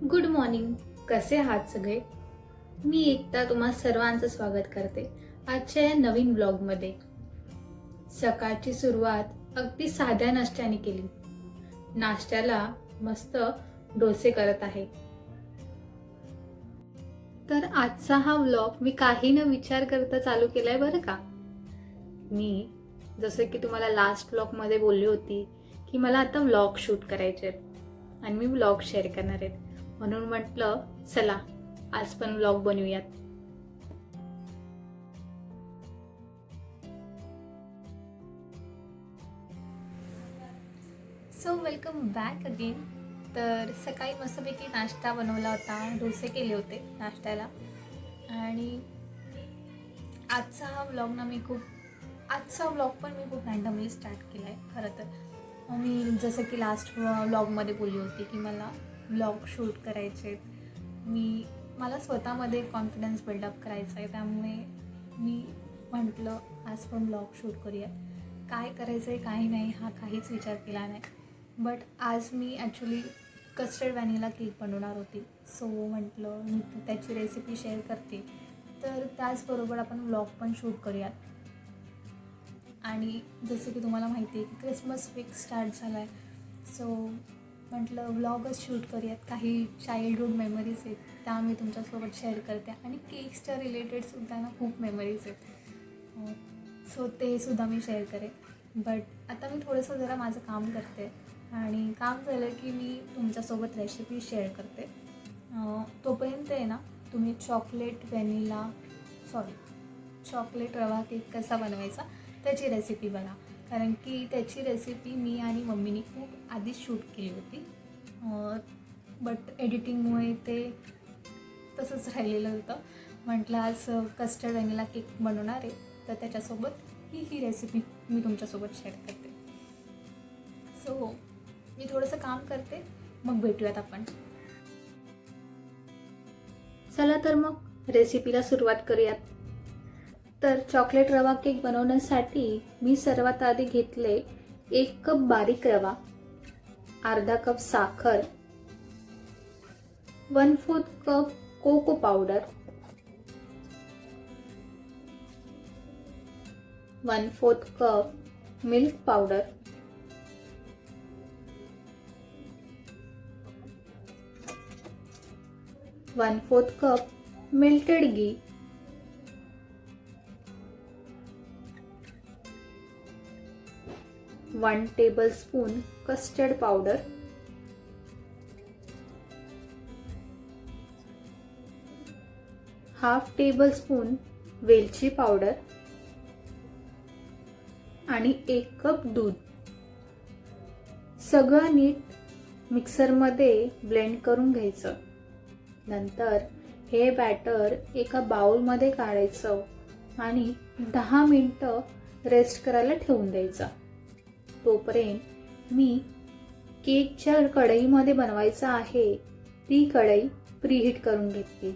Good morning. कसे आहात सगळे? मी एकता तुम्हा सर्वांचं स्वागत करते आजच्या या नवीन ब्लॉगमध्ये. सकाळची सुरुवात अगदी साध्या नाश्त्याने केली. नाश्त्याला मस्त डोसे करत आहे. तर आजचा हा व्लॉग मी काही न विचार करता चालू केलाय बरं का. मी जसं की तुम्हाला लास्ट व्लॉगमध्ये बोलली होती की मला आता व्लॉग शूट करायचे आहेत आणि मी व्लॉग शेअर करणार आहेत, म्हणून म्हटलं चला आज पण व्लॉग बनवूयात. So welcome back again. तर सकाळी मस्तपैकी नाश्ता बनवला होता, डोसे केले होते नाश्त्याला. आणि आजचा हा व्लॉग ना आजचा व्लॉग पण मी खूप रँडमली स्टार्ट केला आहे. खरं तर मी जसं की लास्ट व्लॉगमध्ये बोलली होती की मला व्लॉग शूट करायचे आहेत. मला स्वतःमध्ये कॉन्फिडन्स बिल्डअप करायचा आहे, त्यामुळे मी म्हटलं आज पण व्लॉग शूट करूयात. काय करायचं आहे काही नाही हा काहीच विचार केला नाही. बट आज मी ॲक्च्युली कस्टर्ड व्हॅनिला केक बनवणार होती. सो म्हटलं मी त्याची रेसिपी शेअर करते, तर त्याचबरोबर आपण व्लॉग पण शूट करूयात. आणि जसं की तुम्हाला माहिती आहे की क्रिसमस वीक स्टार्ट झाला आहे, सो म्हटलं व्लॉगच शूट करूयात. काही चाइल्डहूड मेमरीज आहेत त्या मी तुमच्यासोबत शेअर करते आणि केक्सच्या रिलेटेडसुद्धा ना खूप मेमरीज आहेत, सो ते सुद्धा मी शेअर करेन. बट आता मी थोडंसं जरा माझं काम करते आणि काम झालं की मी तुमच्यासोबत रेसिपी शेअर करते. तोपर्यंत आहे ना तुम्ही चॉकलेट रवा केक कसा बनवायचा त्याची रेसिपी बघा, कारण की त्याची रेसिपी मी आणि मम्मीनी खूप आधीच शूट केली होती. बट एडिटिंगमुळे ते तसंच राहिलेलं होतं. म्हटलं आज कस्टर्ड व्हॅनिला केक बनवणार आहे, तर त्याच्यासोबत ही रेसिपी मी तुमच्यासोबत शेअर करते. सो मी थोडंसं काम करते, मग भेटूयात आपण. चला तर मग रेसिपीला सुरुवात करूयात. तर चॉकलेट रवा केक बनवण्यासाठी मी सर्वात आधी घेतले 1 कप बारीक रवा, अर्धा कप साखर, 1/4 cup cocoa powder, 1/4 cup milk powder, 1/4 cup melted ghee, 1 tablespoon custard powder, 1/2 tablespoon वेलची पावडर आणि 1 कप दूध. सगळं नीट मिक्सरमध्ये ब्लेंड करून घ्यायचं. नंतर हे बॅटर एका बाउलमध्ये काढायचं आणि 10 मिनिटं रेस्ट करायला ठेवून द्यायचं. तोपर्यंत मी केकच्या कढईमध्ये बनवायचा आहे ती कढई प्रीहीट करून घेतली.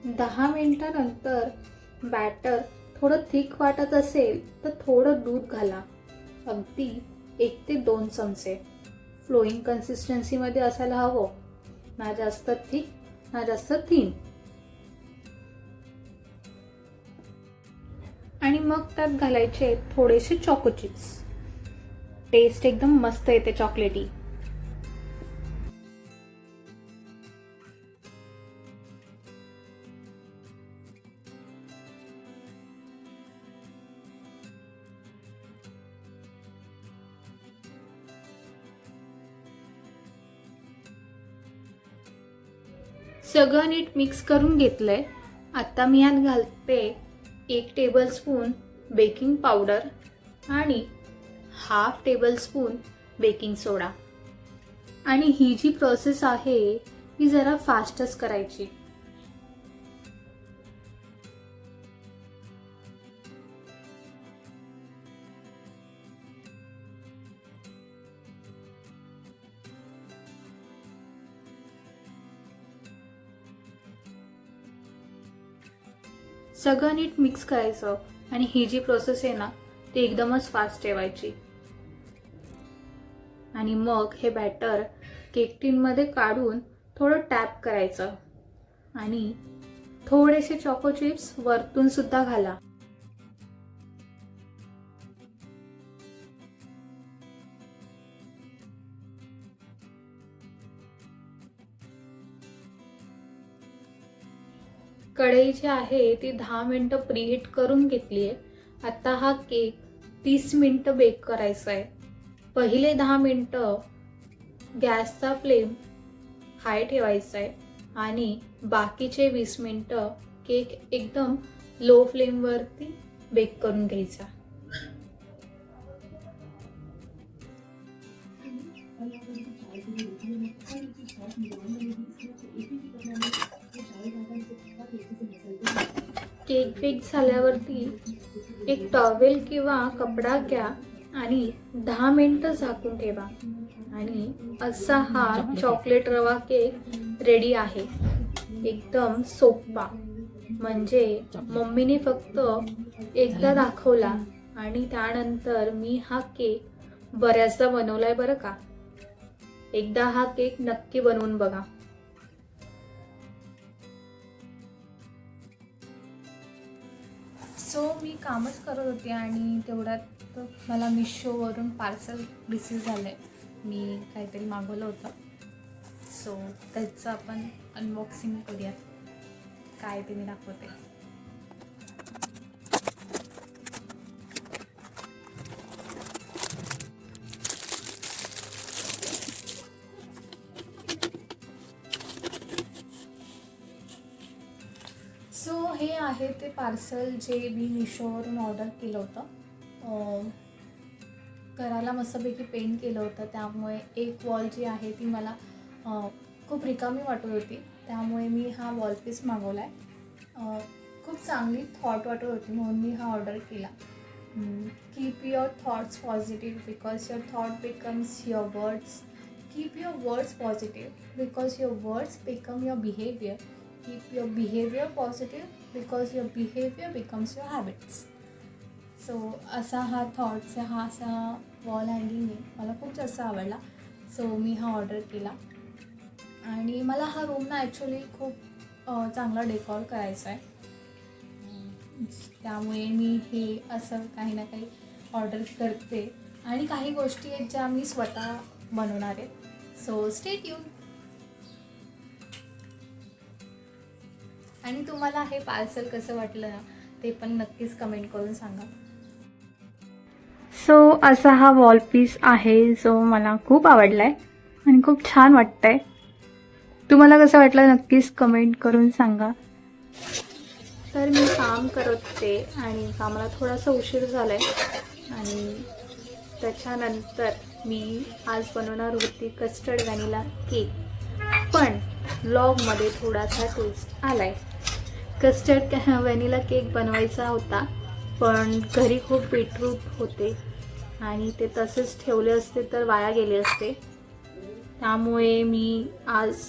दहा मिनिटानंतर बॅटर थोडं थिक वाटत असेल तर थोडं दूध घाला, अगदी 1 ते 2 चमचे. फ्लोईंग कन्सिस्टन्सीमध्ये असायला हवं, ना जास्त थिक ना जास्त थिन. आणि मग त्यात घालायचे थोडेसे चॉको चिप्स. टेस्ट एकदम मस्त येते चॉकलेटी. सगळं नीट मिक्स करून घेतलंय. आता मी यात घालते 1 टेबलस्पून बेकिंग पावडर आणि 1/2 टेबलस्पून बेकिंग सोडा. आणि ही जी प्रोसेस आहे ती जरा फास्टच करायची. सगळं नीट मिक्स करायचं आणि ही जी प्रोसेस आहे ना ती एकदमच फास्ट ठेवायची. आणि मग हे बॅटर केक टिनमध्ये काढून थोडं टॅप करायचं आणि थोडेसे चॉको चिप्स वरतून सुद्धा घाला. कढई जी आहे ती 10 मिनिटं प्रीहीट करून घेतली आहे. आता हा केक 30 मिनिटं बेक करायचा आहे. पहिले 10 मिनिटं गॅसचा फ्लेम हाय ठेवायचा आहे आणि बाकीचे 20 मिनिटं केक एकदम लो फ्लेमवरती बेक करून घ्यायचा. केक बेक झाल्यावरती एक टॉवेल किंवा कपडा घ्या आणि 10 मिनिटं झाकून ठेवा. आणि असा हा चॉकलेट रवा केक रेडी आहे. एकदम सोपा, म्हणजे मम्मीने फक्त एकदा दाखवला आणि त्यानंतर मी हा केक बऱ्याचदा बनवलाय बरं का. एकदा हा केक नक्की बनवून बघा. सो मी कामच करत होते आणि तेवढ्यात मला मिशोवरून पार्सल रिसीव झालं आहे. मी काहीतरी मागवलं होतं, सो त्याचं आपण अनबॉक्सिंग करूयात. काय ते मी दाखवते. सो हे आहे ते पार्सल जे मी मिशोवरून ऑर्डर केलं होतं. घराला मस्तपैकी पेंट केलं होतं, त्यामुळे एक वॉल जी आहे ती मला खूप रिकामी वाटत होती, त्यामुळे मी हा वॉल पीस मागवला आहे. खूप चांगली थॉट वाटत होती म्हणून मी हा ऑर्डर केला. Keep your thoughts positive because your thought becomes your words. Keep your words positive because your words become your behaviour. Keep your behavior positive because your behavior becomes your habits. So असा हा thoughts हा असा wall hanging आहे, मला खूप जास्त आवडला. So मी हा ऑर्डर केला आणि मला हा रूम ना ॲक्च्युली खूप चांगला डेकॉर करायचा आहे, त्यामुळे मी हे असं काही ना काही ऑर्डर करते आणि काही गोष्टी आहेत ज्या मी स्वतः बनवणार आहे. So stay tune. आणि तुम्हाला हे पार्सल कसं वाटलं ना ते पण नक्कीच कमेंट करून सांगा. सो असा हा वॉल पीस आहे जो मला खूप आवडला आहे आणि खूप छान वाटतंय. तुम्हाला कसं वाटलं नक्कीच कमेंट करून सांगा. तर मी काम करत होते आणि कामाला थोडासा उशीर झाला आहे आणि त्याच्यानंतर मी आज बनवणार होती कस्टर्ड व्हॅनिला केक, पण व्लॉगमध्ये थोडासा ट्विस्ट आला आहे. कस्टर्ड व्हॅनिला केक बनवायचा होता, पण घरी खूप बीटरूट होते आणि ते तसेच ठेवले असते तर वाया गेले असते, त्यामुळे मी आज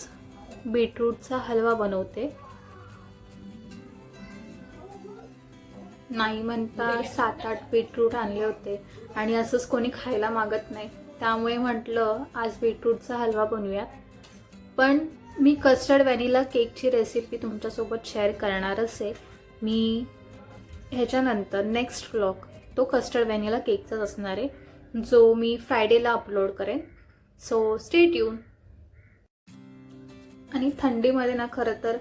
बीटरूटचा हलवा बनवते. नाही म्हणता 7-8 बीटरूट आणले होते आणि असंच कोणी खायला मागत नाही, त्यामुळे म्हटलं आज बीटरूटचा हलवा बनवूयात. पण मी कस्टर्ड व्हॅनिला केकची रेसिपी तुमच्यासोबत शेअर करणारच आहे. मी ह्याच्यानंतर नेक्स्ट व्लॉग तो कस्टर्ड व्हॅनिला केकचाच असणार आहे, जो मी फ्रायडेला अपलोड करेन. So stay tune. आणि थंडीमध्ये ना खरं तर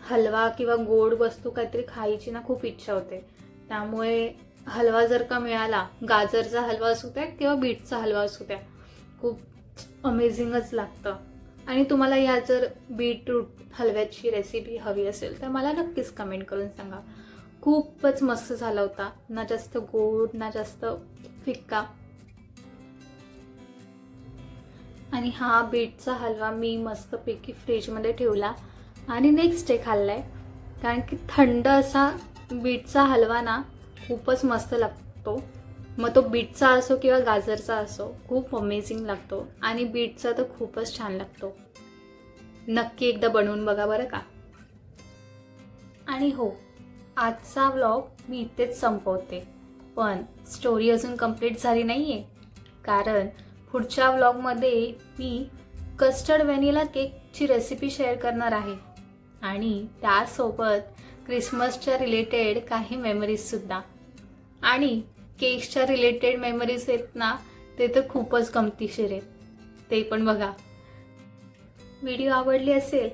हलवा किंवा गोड वस्तू काहीतरी खायची ना खूप इच्छा होते, त्यामुळे हलवा जर का मिळाला, गाजरचा हलवा असू द्या किंवा बीटचा हलवा असू द्या, खूप अमेझिंगच लागतं. आणि तुम्हाला या जर बीटरूट हलव्याची रेसिपी हवी असेल तर मला नक्कीच कमेंट करून सांगा. खूपच मस्त झाला होता, ना जास्त गोड ना जास्त फिक्का. आणि हा बीटचा हलवा मी मस्तपैकी फ्रीजमध्ये ठेवला आणि नेक्स्ट डे खाल्लाय, कारण की थंड असा बीटचा हलवा ना खूपच मस्त लागतो. मग तो बीटचा असो किंवा गाजरचा असो, खूप अमेझिंग लागतो आणि बीटचा तर खूपच छान लागतो. नक्की एकदा बनवून बघा बरं का. आणि हो, आजचा व्लॉग मी इथेच संपवते, पण स्टोरी अजून कंप्लीट झाली नाही आहे. कारण पुढच्या व्लॉगमध्ये मी कस्टर्ड व्हॅनिला केकची रेसिपी शेअर करणार आहे आणि त्यासोबत क्रिसमसच्या रिलेटेड काही मेमरीजसुद्धा. आणि केक्सच्या रिलेटेड मेमरीज आहेत ना, ते तर खूपच गमतीशीर आहेत, ते पण बघा. व्हिडिओ आवडली असेल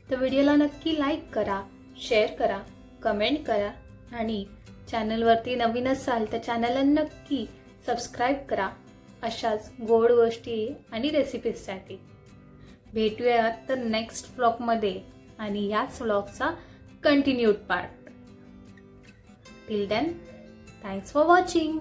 तर व्हिडिओला नक्की लाईक करा, शेअर करा, कमेंट करा आणि चॅनलवरती नवीन असाल तर चॅनलला नक्की सबस्क्राईब करा अशाच गोड गोष्टी आणि रेसिपीजसाठी. भेटूया तर नेक्स्ट व्लॉगमध्ये आणि याच व्लॉगचा continued part. Till then, thanks for watching.